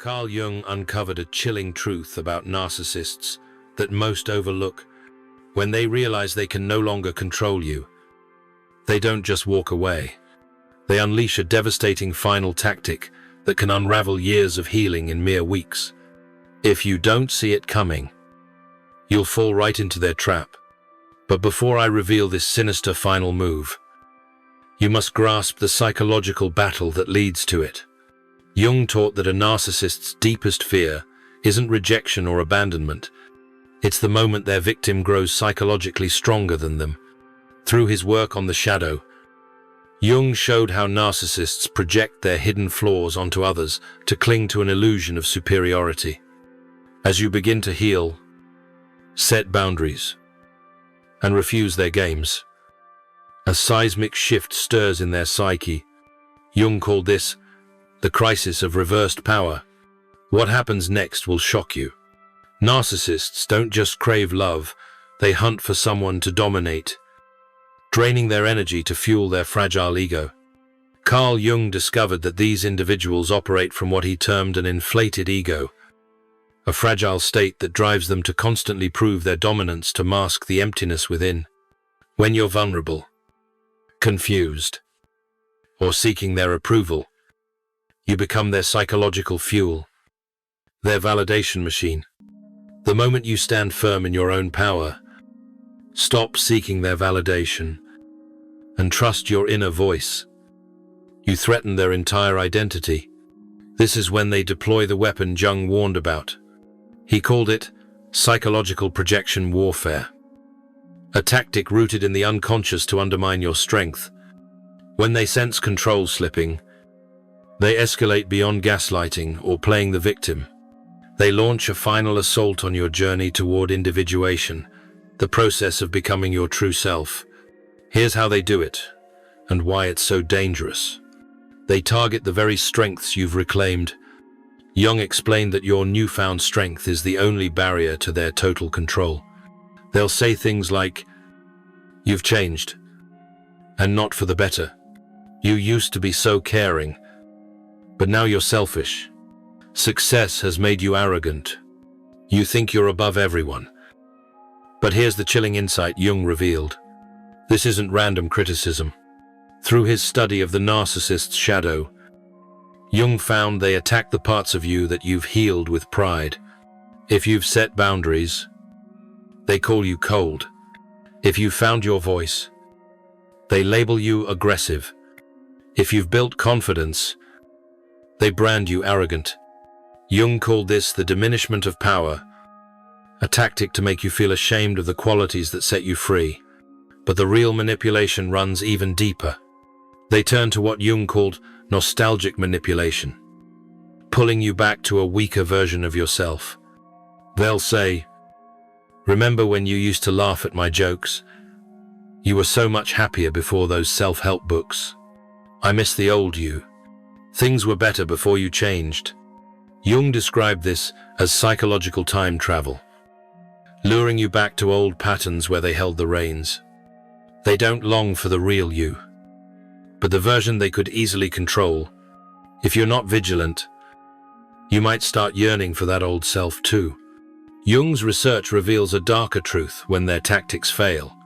Carl Jung uncovered a chilling truth about narcissists that most overlook. When they realize they can no longer control you, they don't just walk away. They unleash a devastating final tactic that can unravel years of healing in mere weeks. If you don't see it coming, you'll fall right into their trap. But before I reveal this sinister final move, you must grasp the psychological battle that leads to it. Jung taught that a narcissist's deepest fear isn't rejection or abandonment. It's the moment their victim grows psychologically stronger than them. Through his work on the shadow, Jung showed how narcissists project their hidden flaws onto others to cling to an illusion of superiority. As you begin to heal, set boundaries, and refuse their games, a seismic shift stirs in their psyche. Jung called this the crisis of reversed power. What happens next will shock you. Narcissists don't just crave love, they hunt for someone to dominate, draining their energy to fuel their fragile ego. Carl Jung discovered that these individuals operate from what he termed an inflated ego, a fragile state that drives them to constantly prove their dominance to mask the emptiness within. When you're vulnerable, confused, or seeking their approval, you become their psychological fuel, their validation machine. The moment you stand firm in your own power, stop seeking their validation, and trust your inner voice, you threaten their entire identity. This is when they deploy the weapon Jung warned about. He called it psychological projection warfare, a tactic rooted in the unconscious to undermine your strength. When they sense control slipping, they escalate beyond gaslighting or playing the victim. They launch a final assault on your journey toward individuation, the process of becoming your true self. Here's how they do it, and why it's so dangerous. They target the very strengths you've reclaimed. Jung explained that your newfound strength is the only barrier to their total control. They'll say things like, "You've changed, and not for the better. You used to be so caring, but now you're selfish. Success has made you arrogant. You think you're above everyone." But here's the chilling insight Jung revealed. This isn't random criticism. Through his study of the narcissist's shadow, Jung found they attack the parts of you that you've healed with pride. If you've set boundaries, they call you cold. If you've found your voice, they label you aggressive. If you've built confidence, they brand you arrogant. Jung called this the diminishment of power, a tactic to make you feel ashamed of the qualities that set you free. But the real manipulation runs even deeper. They turn to what Jung called nostalgic manipulation, pulling you back to a weaker version of yourself. They'll say, "Remember when you used to laugh at my jokes? You were so much happier before those self-help books. I miss the old you. Things were better before you changed." Jung described this as psychological time travel, luring you back to old patterns where they held the reins. They don't long for the real you, but the version they could easily control. If you're not vigilant, you might start yearning for that old self too. Jung's research reveals a darker truth when their tactics fail.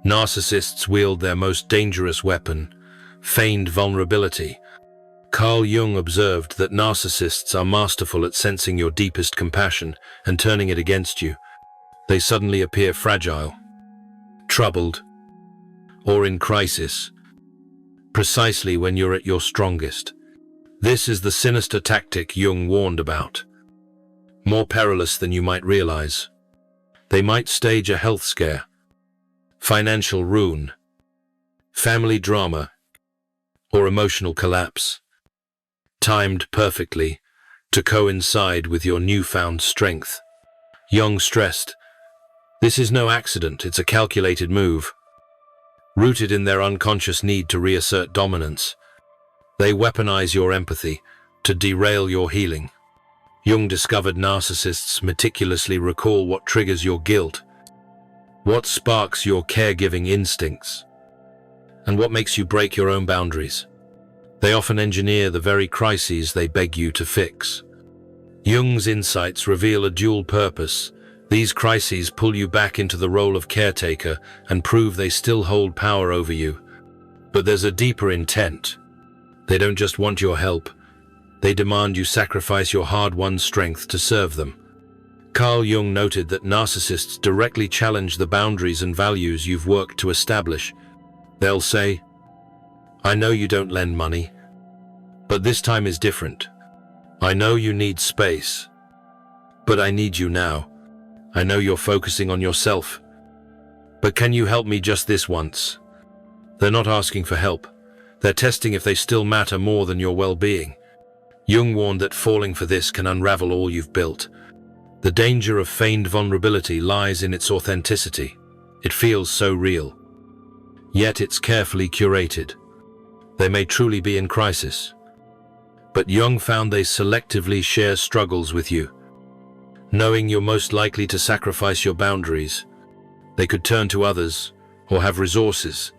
Narcissists wield their most dangerous weapon, feigned vulnerability. Carl Jung observed that narcissists are masterful at sensing your deepest compassion and turning it against you. They suddenly appear fragile, troubled, or in crisis, precisely when you're at your strongest. This is the sinister tactic Jung warned about, more perilous than you might realize. They might stage a health scare, financial ruin, family drama, or emotional collapse, timed perfectly to coincide with your newfound strength. Jung stressed, this is no accident, it's a calculated move. Rooted in their unconscious need to reassert dominance, they weaponize your empathy to derail your healing. Jung discovered narcissists meticulously recall what triggers your guilt, what sparks your caregiving instincts, and what makes you break your own boundaries. They often engineer the very crises they beg you to fix. Jung's insights reveal a dual purpose. These crises pull you back into the role of caretaker and prove they still hold power over you. But there's a deeper intent. They don't just want your help. They demand you sacrifice your hard-won strength to serve them. Carl Jung noted that narcissists directly challenge the boundaries and values you've worked to establish. They'll say, "I know you don't lend money, but this time is different. I know you need space, but I need you now. I know you're focusing on yourself, but can you help me just this once?" They're not asking for help. They're testing if they still matter more than your well-being. Jung warned that falling for this can unravel all you've built. The danger of feigned vulnerability lies in its authenticity. It feels so real. Yet it's carefully curated. They may truly be in crisis. But Jung found they selectively share struggles with you. Knowing you're most likely to sacrifice your boundaries, they could turn to others or have resources,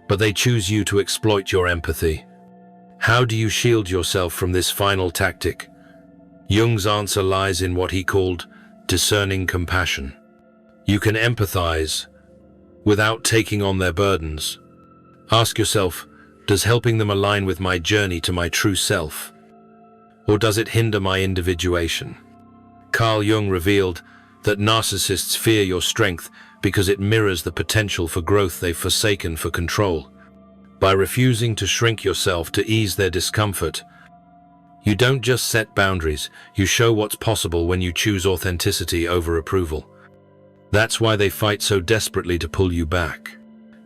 but they choose you to exploit your empathy. How do you shield yourself from this final tactic? Jung's answer lies in what he called discerning compassion. You can empathize without taking on their burdens. Ask yourself, does helping them align with my journey to my true self? Or does it hinder my individuation? Carl Jung revealed that narcissists fear your strength because it mirrors the potential for growth they've forsaken for control. By refusing to shrink yourself to ease their discomfort, you don't just set boundaries, you show what's possible when you choose authenticity over approval. That's why they fight so desperately to pull you back.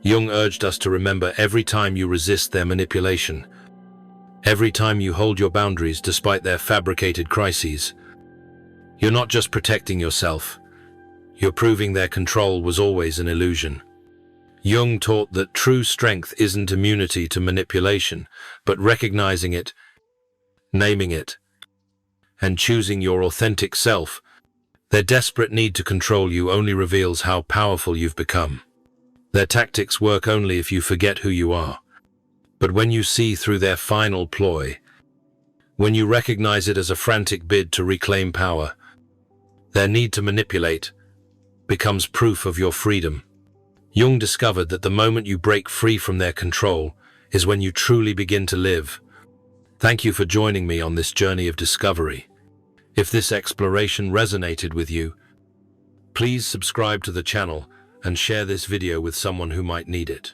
Jung urged us to remember every time you resist their manipulation, every time you hold your boundaries despite their fabricated crises, you're not just protecting yourself, you're proving their control was always an illusion. Jung taught that true strength isn't immunity to manipulation, but recognizing it, naming it, and choosing your authentic self. Their desperate need to control you only reveals how powerful you've become. Their tactics work only if you forget who you are. But when you see through their final ploy, when you recognize it as a frantic bid to reclaim power, their need to manipulate becomes proof of your freedom. Jung discovered that the moment you break free from their control is when you truly begin to live. Thank you for joining me on this journey of discovery. If this exploration resonated with you, please subscribe to the channel and share this video with someone who might need it.